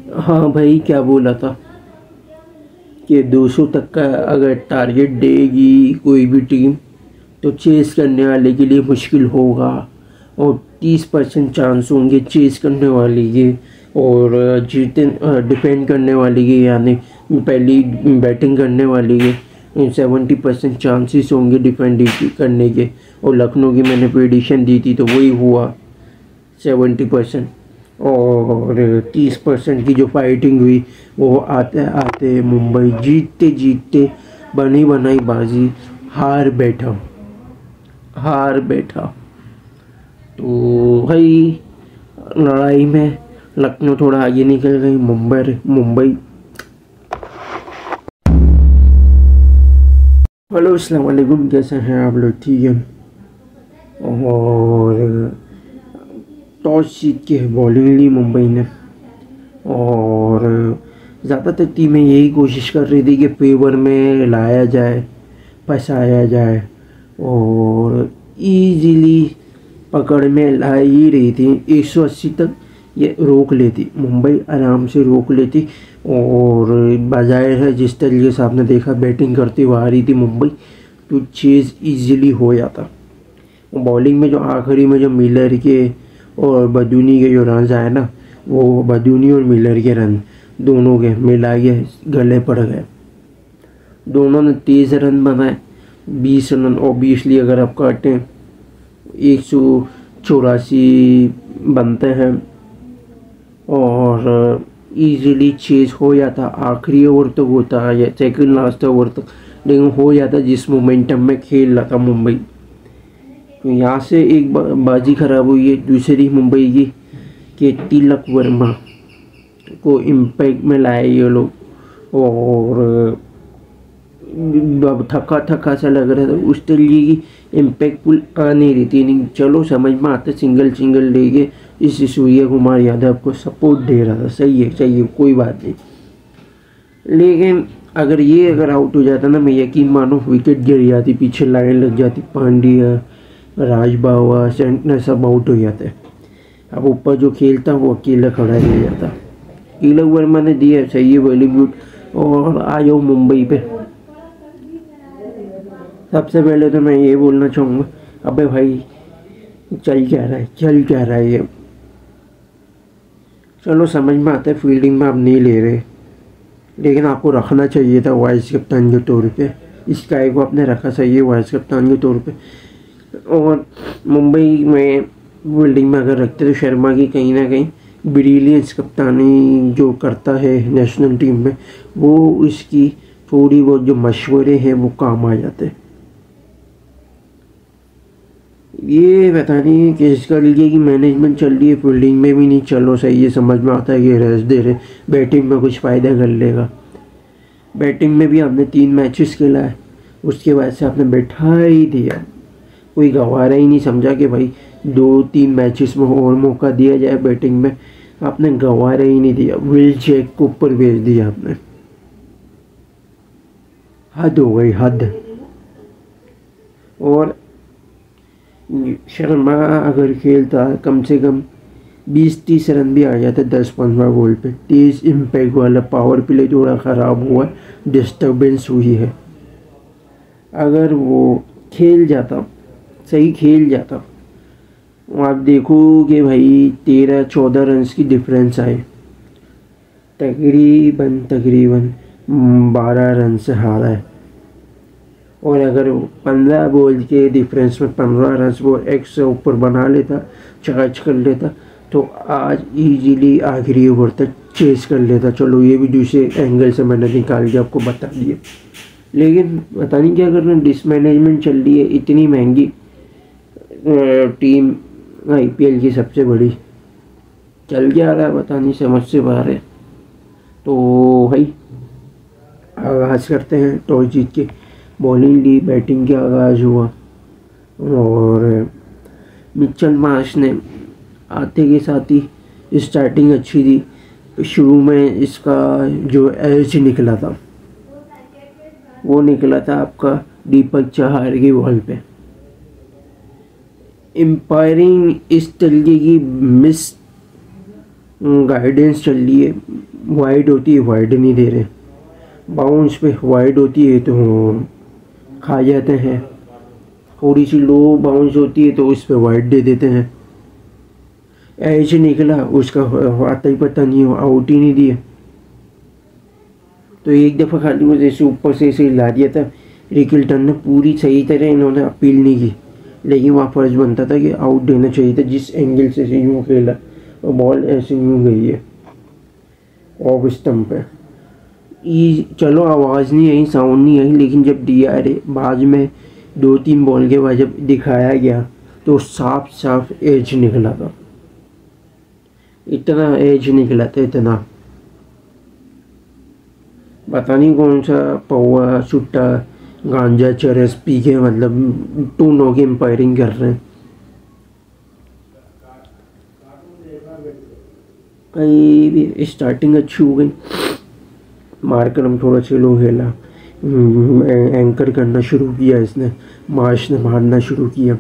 हाँ भाई, क्या बोला था कि 200 तक का अगर टारगेट देगी कोई भी टीम तो चेस करने वाले के लिए मुश्किल होगा, और 30% चांस होंगे चेस करने वाले के, और जीते डिफेंड करने वाले के, यानी पहली बैटिंग करने वाले के 70% चांसेस होंगे डिफेंड करने के। और लखनऊ की मैंने प्रेडिक्शन दी थी तो वही हुआ 70%। और 30% की जो फाइटिंग हुई वो आते आते मुंबई जीतते जीतते बनी बनाई बाजी हार बैठा। तो भाई लड़ाई में लखनऊ थोड़ा आगे निकल गई। मुंबई। हेलो, अस्सलाम वालेकुम, कैसे हैं आप लोग? ठीक है। और टॉस जीत के बॉलिंग ली मुंबई ने, और ज़्यादातर टीमें यही कोशिश कर रही थी कि फेवर में लाया जाए, फंसाया जाए, और इजीली पकड़ में ला ही रही थी। 180 तक ये रोक लेती मुंबई, आराम से रोक लेती। और बजाय है जिस तरीके से आपने देखा बैटिंग करती हुआ आ रही थी मुंबई, तो चेज़ इजीली हो जाता। बॉलिंग में जो आखिरी में जो मिलर के और बदूनी के जो रन आए ना, वो बदूनी और मिलर के रन दोनों के मिला के गले पड़ गए। दोनों ने 23 रन बनाए, 20 रन ऑब्वियसली अगर आप काटें 184 बनते हैं, और इजीली चेज हो जाता। आखिरी ओवर तक होता या सेकंड लास्ट ओवर तक, लेकिन हो जाता जिस मोमेंटम में खेल रहा था मुंबई। तो यहाँ से एक बाजी खराब हुई है दूसरी मुंबई की, कि तिलक वर्मा को इम्पैक्ट में लाए ये लोग, और थका थका सा लग रहा था। उस तरीके की इम्पैक्टफुल आ नहीं रही थी। नहीं, चलो समझ में आता, सिंगल लेके इस सूर्य कुमार यादव को सपोर्ट दे रहा था, सही है कोई बात नहीं। लेकिन अगर आउट हो जाता ना, मैं यकीन मानो विकेट गिर जाती, पीछे लाइन लग जाती, पांड्या, राजबावा, सेंटनर सब आउट हो जाते। अब ऊपर जो खेलता वो अकेला खड़ा रह जाता। तिलक वर्मा ने दिया, सही है, बॉलीवुड। और आ जाओ मुंबई पे। सबसे पहले तो मैं ये बोलना चाहूँगा, अबे भाई चल क्या रहा है ये। चलो समझ में आता है फील्डिंग में आप नहीं ले रहे, लेकिन आपको रखना चाहिए था वाइस कप्तान के तौर पे। स्काई को आपने रखा, सही है, वाइस कप्तान के तौर पे। और मुंबई में फील्डिंग में अगर रखते तो शर्मा की कहीं ना कहीं ब्रिलियंस कप्तानी जो करता है नेशनल टीम में, वो उसकी थोड़ी बहुत जो मशवरे हैं वो काम आ जाते हैं। ये पता नहीं किस तरीके की मैनेजमेंट चल रही है, फील्डिंग में भी नहीं। चलो सही है, समझ में आता है कि रेस्ट दे रहे, बैटिंग में कुछ फ़ायदा कर लेगा। बैटिंग में भी आपने 3 मैचेस खेला है, उसके बाद से आपने बैठा ही दिया। कोई गंवारा ही नहीं समझा कि भाई 2-3 मैचेस में और मौका दिया जाए बैटिंग में। आपने गंवारा ही नहीं दिया, विल चेक को ऊपर भेज दिया आपने। हद हो गई, हद। और शर्मा अगर खेलता कम से कम 20-30 रन भी आ जाते 10-15 बॉल पे। तेज इम्पैक्ट वाला पावर प्ले थोड़ा ख़राब हुआ, डिस्टर्बेंस हुई है। अगर वो सही खेल जाता, आप देखोगे भाई 13-14 रन की डिफरेंस आए, तकरीबन 12 रन से हारा है। और अगर 15 बॉल के डिफरेंस में 15 रन वो एक्स से ऊपर बना लेता, चार्ज कर लेता, तो आज इजीली आखिरी ओवर तक चेस कर लेता। चलो ये भी दूसरे एंगल से मैंने निकाल के आपको बता दिया। लेकिन पता नहीं क्या कर रहे हैं, डिसमैनेजमेंट चल रही है। इतनी महंगी टीम IPL की सबसे बड़ी, चल क्या रहा है पता नहीं, समझ से बाहर है। तो भाई आगाज़ करते हैं। टॉस जीत के बॉलिंग ली, बैटिंग का आगाज़ हुआ, और मिचेल मार्श ने आते के साथ ही स्टार्टिंग अच्छी थी। शुरू में इसका जो एज निकला था वो निकला था आपका दीपक चहार की बॉल पे। एम्पायरिंग इस तरीके की मिस गाइडेंस चल रही है, वाइड होती है, वाइड नहीं दे रहे। बाउंस पे वाइड होती है तो खा जाते हैं, थोड़ी सी लो बाउंस होती है तो उस पर वाइड दे देते हैं। एज निकला उसका आता ही पता नहीं हो, आउट ही नहीं दिया। तो एक दफ़ा खाली वो जैसे ऊपर से ऐसे हिला दिया था रिकल्टन ने, पूरी सही तरह इन्होंने अपील नहीं की, लेकिन वहाँ फर्ज बनता था कि आउट देना चाहिए था। जिस एंगल से यूँ खेला और बॉल ऐसे यूँ गई है ऑफ स्टम्प पे। चलो आवाज़ नहीं आई, साउंड नहीं आई, लेकिन जब DRA बाद में 2-3 बॉल के बाद जब दिखाया गया तो साफ साफ एज निकला था। इतना एज निकला था, इतना पता नहीं कौन सा पौवा सुट्टा गांजा चरस पी के मतलब 2-9 की एम्पायरिंग कर रहे हैं। कहीं भी स्टार्टिंग अच्छी हो गई, मारकर हम थोड़ा स्लो खेला, एंकर करना शुरू किया इसने, मार्श ने मारना शुरू किया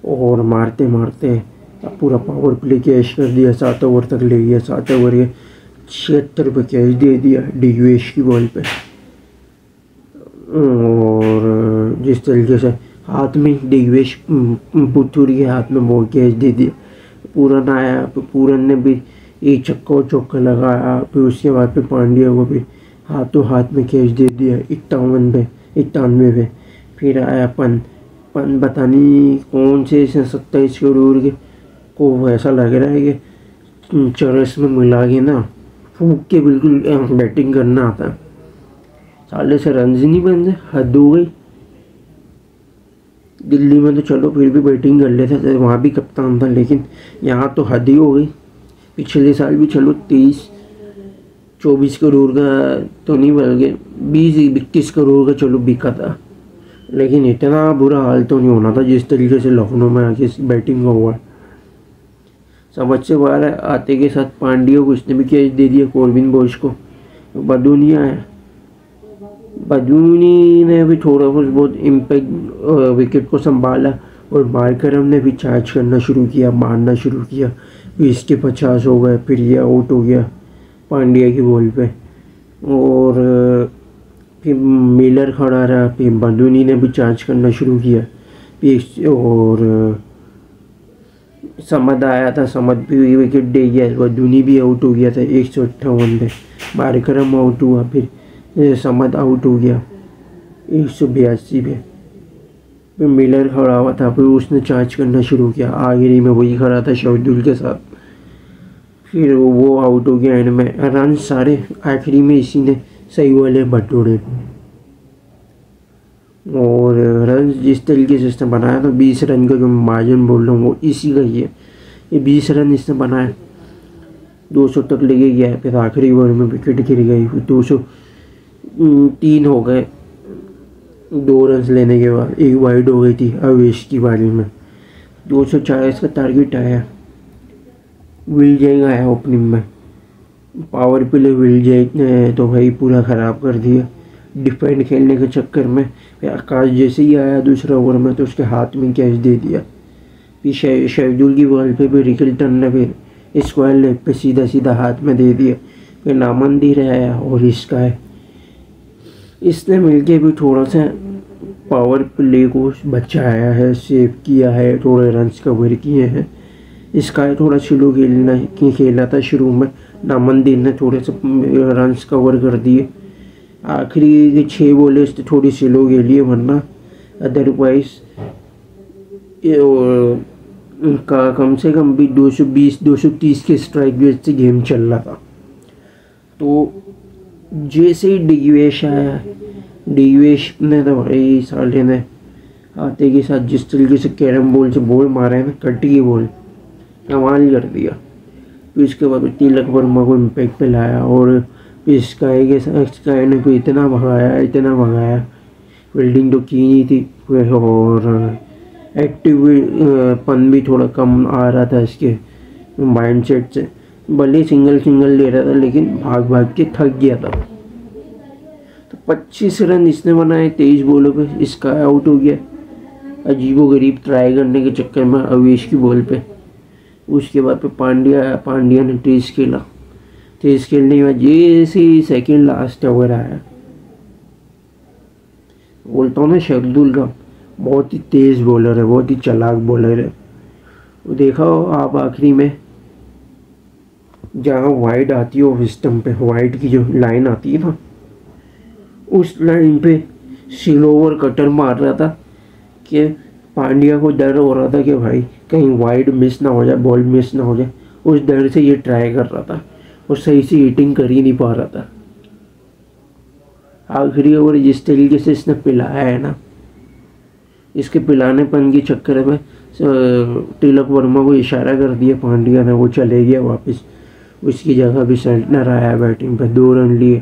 और मारते मारते पूरा पावर प्ले कैश कर दिया, 7 ओवर तक ले गया। 7 ओवर के 76 पे कैच दे दिया डिवेश की बॉल पे। और जिस तरीके से हाथ में डिवेश पुथुरी के हाथ में बॉल कैच दे दिया, पूरन आया, पूरन ने भी एक चक्का और चौका लगाया, फिर उसके बाद फिर पांड्या को भी हाथों हाथ में कैच दे दिया 91 पे। फिर आया पन पता नहीं कौन से 27 करोड़ के को ऐसा लग रहा है कि चरस में मिला के ना फूक के बिल्कुल बैटिंग करना आता है। साले से रन नहीं बन रहे, हद हो गई। दिल्ली में तो चलो फिर भी बैटिंग कर लेते थे, वहाँ भी कप्तान था, लेकिन यहाँ तो हद ही हो गई। पिछले साल भी चलो 23-24 करोड़ का तो नहीं, बल्कि 20-21 करोड़ का चलो बिका था, लेकिन इतना बुरा हाल तो नहीं होना था जिस तरीके से लखनऊ में आके बैटिंग का हुआ। समझ से बाहर है। आते के साथ पांड्या को उसने भी कैच दे दिया, कॉर्बिन बोस को। बदूनी आया, बदूनी ने भी थोड़ा बहुत इम्पैक्ट विकेट को संभाला और मार्करम ने भी चार्ज करना शुरू किया, मारना शुरू किया। 20 के 50 हो गए, फिर ये आउट हो गया पांड्या की बॉल पे। और फिर मिलर खड़ा रहा, फिर बदूनी ने भी चार्ज करना शुरू किया। फिर और समद आया था, समद भी विकेट दे गया, बदूनी भी आउट हो गया था 158 पे। मार्करम आउट हुआ, फिर समद आउट हो गया 182 पे। फिर मिलर खड़ा हुआ था, फिर उसने चार्ज करना शुरू किया। आखिरी में वही खड़ा था शार्दुल के साथ, फिर वो आउट हो गया। एंड में रन सारे आखिरी में इसी ने सही वाले बटोरे। और रन जिस तरीके से इसने बनाया था, 20 रन का जो मार्जिन बोल रहा हूँ वो इसी का ही है। ये 20 रन इसने बनाया, 200 तक लेके गया। फिर आखिरी ओवर में विकेट गिर गई, फिर 203 हो गए 2 रन लेने के बाद। एक वाइड हो गई थी अवेश की बारी में। 240 का टारगेट आया। विल जैक आया ओपनिंग में, पावर प्ले विल जैक ने तो भाई पूरा ख़राब कर दिया डिफेंड खेलने के चक्कर में। फिर आकाश जैसे ही आया दूसरा ओवर में तो उसके हाथ में कैच दे दिया। फिर शार्दुल की बॉल पे भी रिकल्टन ने फिर स्क्वायर लेग पे सीधा सीधा हाथ में दे दिया। फिर नामंदीर आया और इसका है, इसने मिलके भी थोड़ा सा पावर प्ले को बचाया है, सेव किया है, थोड़े रन्स कवर किए हैं। इसका थोड़ा स्लो खेला था शुरू में, नामंदीर ने थोड़े से रन्स कवर कर दिए। आखिरी के 6 बॉलें उसने थोड़ी स्लो खेली है, वरना अदरवाइज उनका कम से कम भी 220-230 के स्ट्राइक रेट से गेम चल रहा था। तो जैसे ही डिवेश आया, डिवेश ने तो भाई साले ने आते के साथ जिस तरीके से कैरम बॉल से बॉल मारा है ना, कटी की बॉल, कमाल कर दिया। फिर इसके बाद तिलक वर्मा को इम्पैक्ट पे लाया और स्काई ने को इतना भगाया, फील्डिंग तो की नहीं थी और एक्टिव पन भी थोड़ा कम आ रहा था इसके माइंडसेट से। भले सिंगल ले रहा था लेकिन भाग के थक गया था। तो 25 रन इसने बनाए 23 बॉलों पे, इसका आउट हो गया अजीबोगरीब ट्राई करने के चक्कर में अवेश की बॉल पे। उसके बाद पे पांड्या ने टेस्ट खेला, तेज खेलने के बाद जैसे ही सेकेंड लास्ट ओवर आया, बोलता हूँ ना शार्दुल का बहुत ही तेज बॉलर है, बहुत ही चालाक बॉलर है। वो देखा हो आप आखिरी में जहाँ वाइड आती है ऑफ स्टंप पे, वाइड की जो लाइन आती है ना, उस लाइन पे स्लोवर कटर मार रहा था कि पांड्या को डर हो रहा था कि भाई कहीं वाइड मिस ना हो जाए, बॉल मिस ना हो जाए। उस डर से ये ट्राई कर रहा था और सही से हिटिंग कर ही नहीं पा रहा था। आखिरी ओवर जिस तरीके से इसने पिलाया है ना, इसके पिलानेपन के चक्कर में तिलक वर्मा को इशारा कर दिया पांड्या ने, वो चले गया वापस। उसकी जगह भी सेंटनर आया बैटिंग पे, 2 रन लिए,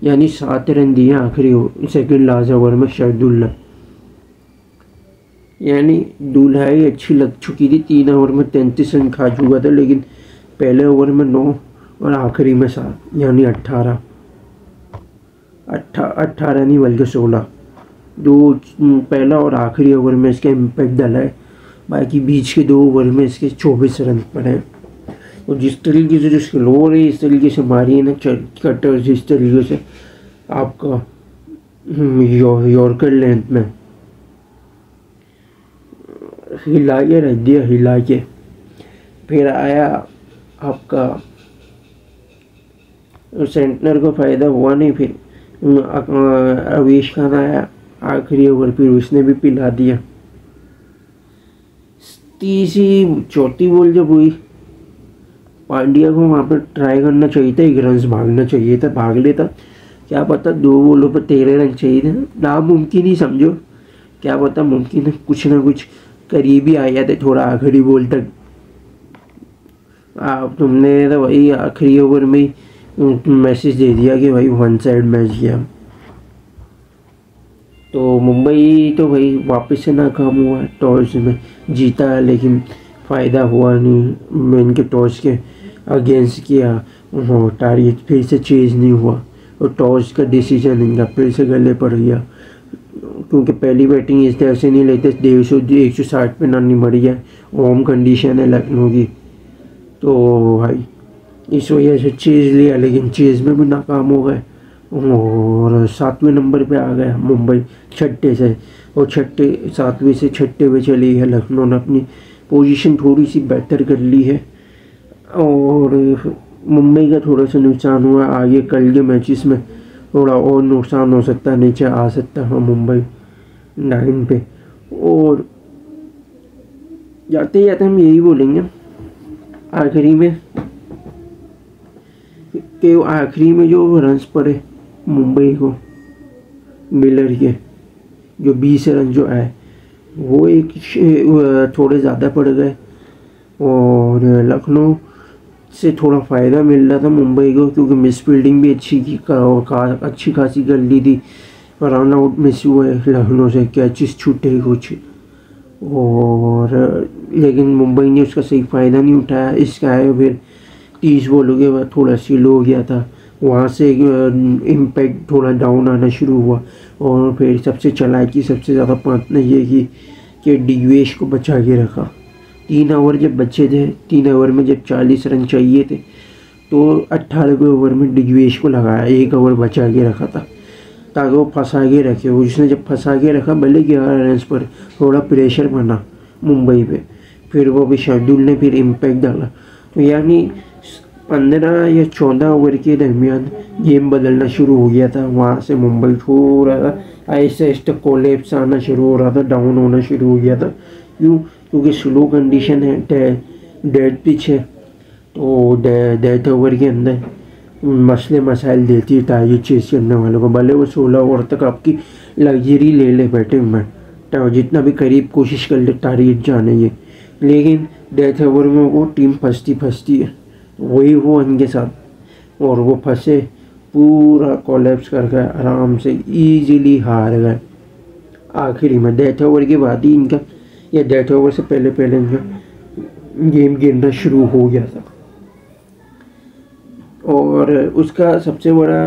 यानी 7 रन दिए आखिरी सेकंड लास्ट ओवर में शार्दुल ने। यानी दुल्हाई अच्छी लग चुकी थी, 3 ओवर में 33 रन खा चुका था, लेकिन पहले ओवर में 9 और आखिरी में 7, यानी 18 नहीं बल्कि 16। दो पहला और आखिरी ओवर में इसका इम्पैक्ट डाला है, बाकी बीच के 2 ओवर में इसके 24 रन पड़े। और जिस तरीके से जो स्लोअर है, इस तरीके से मारी है ना कटर, जिस तरीके से आपका यॉर्कर लेंथ में हिला के रख दिया, हिला के। फिर आया आपका सेंटनर को फ़ायदा हुआ नहीं, फिर अवेश खान आया आखिरी ओवर, फिर उसने भी पिला दिया। तीसरी चौथी बॉल जब हुई, पांड्या को वहाँ पर ट्राई करना चाहिए था, 1 रन भागना चाहिए था, भाग लेता, क्या पता 2 बॉलों पर 13 रन चाहिए थे। नामुमकिन ही समझो, क्या पता मुमकिन है, कुछ ना कुछ करीब ही आ जाते थोड़ा आखिरी बॉल तक। आप तुमने तो वही आखिरी ओवर में ही मैसेज दे दिया कि भाई 1 साइड मैच गया। तो मुंबई तो भाई वापस से नाकाम हुआ, टॉस में जीता लेकिन फ़ायदा हुआ नहीं। मैंने के टॉस के अगेंस्ट किया, टारगेट फिर से चेज नहीं हुआ और टॉस का डिसीजन इनका फिर से गले पड़ गया, क्योंकि पहली बैटिंग इस तरह से नहीं लेते। 160 पे ना नहीं मरी है, होम कंडीशन है लखनऊ की, तो भाई इस वजह से चेज लिया, लेकिन चेज में भी नाकाम हो गए और 7वें नंबर पे आ गया मुंबई 6 से, और 7वें से 6 पे चली है। लखनऊ ने अपनी पोजीशन थोड़ी सी बेहतर कर ली है और मुंबई का थोड़ा सा नुकसान हुआ। आगे कल के मैचेस में थोड़ा और नुकसान हो सकता है, नीचे आ सकता है मुंबई 9 पे। और जाते जाते हम यही बोलेंगे आखिरी में कि आखिरी में जो रन्स पड़े मुंबई को मिलर के, जो 20 रन जो आए वो एक थोड़े ज़्यादा पड़ गए और लखनऊ से थोड़ा फ़ायदा मिल रहा था मुंबई को, क्योंकि मिस फील्डिंग भी अच्छी खासी कर ली थी। रन आउट मिस हुए लखनऊ से, कैचेस छूटे कुछ, और लेकिन मुंबई ने उसका सही फ़ायदा नहीं उठाया। इसका है फिर 30 बॉलों के बाद थोड़ा स्लो हो गया था, वहाँ से इम्पैक्ट थोड़ा डाउन आना शुरू हुआ। और फिर सबसे चालाकी सबसे ज़्यादा पांच ने ये की कि दिग्वेश को बचा के रखा। 3 ओवर जब बचे थे, 3 ओवर में जब 40 रन चाहिए थे, तो 18वें ओवर में दिग्वेश को लगाया, 1 ओवर बचा के रखा था ताकि वो फंसा के रखे। उसने जब फंसा के रखा, भले 11 रन पर थोड़ा प्रेशर बना मुंबई पे, फिर वो भी शार्दुल ने फिर इम्पैक्ट डाला। तो यानी 15 या 14 ओवर के दरमियान गेम बदलना शुरू हो गया था। वहाँ से मुंबई थोड़ा ऐसे ऐसे कोलैप्स आना शुरू हो रहा था, डाउन होना शुरू हो गया था। क्यों? क्योंकि स्लो कंडीशन है, डेड पिच है, तो डेथ ओवर के अंदर मसले मसाइल देती है टारगेट चेस करने वालों को। भले वो 16 ओवर तक आपकी लग्जरी ले ले बैटिंग में, तो जितना भी करीब कोशिश कर ले टारगेट जाने की, लेकिन डेथ ओवर में वो टीम फंसती है। वही वो इनके साथ, और वो फंसे, पूरा कोलैप्स कर गए, आराम से इजीली हार गए। आखिरी में डेथ ओवर के बाद ही इनका, या डेथ ओवर से पहले इनका गेम गिरना शुरू हो गया था। और उसका सबसे बड़ा,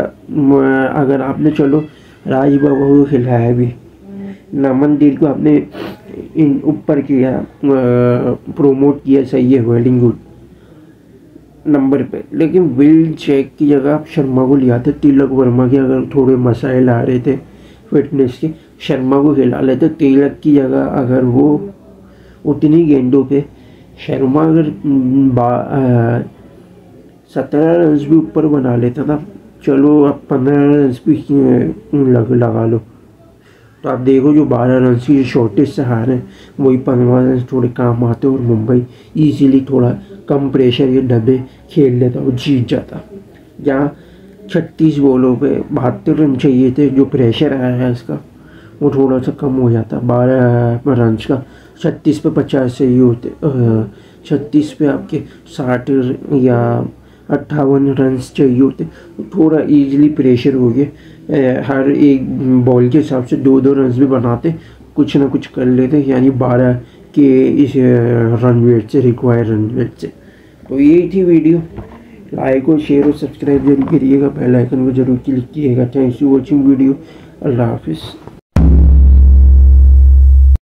अगर आपने चलो राज बाबा को खिलाया भी, नमनदीप को आपने ऊपर किया, प्रोमोट किया, सही है, वेल एंड गुड, नंबर पे। लेकिन विल चेक की जगह आप शर्मा को ले आते। तिलक वर्मा के अगर थोड़े मसाइल आ रहे थे फिटनेस के, शर्मा को खिला लेते। तिलक की जगह अगर वो उतनी गेंदों पे शर्मा अगर 17 रन भी ऊपर बना लेता था, चलो अब 15 रन भी लगा लो, तो आप देखो जो 12 रन की शॉर्टेज से हार है वही 15 रन थोड़े काम आते और मुंबई इजीली थोड़ा कम प्रेशर ये डब्बे खेल लेता और जीत जाता। जहाँ 36 बॉलों पे 72 रन चाहिए थे, जो प्रेशर आया है इसका वो थोड़ा सा कम हो जाता। 12 रन का 36 पे 50 चाहिए होते, 36 पे आपके 60 या 58 रन चाहिए होते, थोड़ा इजीली प्रेशर हो गया। हर एक बॉल के हिसाब से 2-2 रन भी बनाते, कुछ ना कुछ कर लेते, यानी 12 के इस रन वेट से, रिक्वायर्ड रन वेट से। तो यही थी वीडियो। लाइक और शेयर और सब्सक्राइब जरूर करिएगा, बेल आइकन को जरूर क्लिक कीजिएगा। Thanks for watching video. Allah हाफिज़।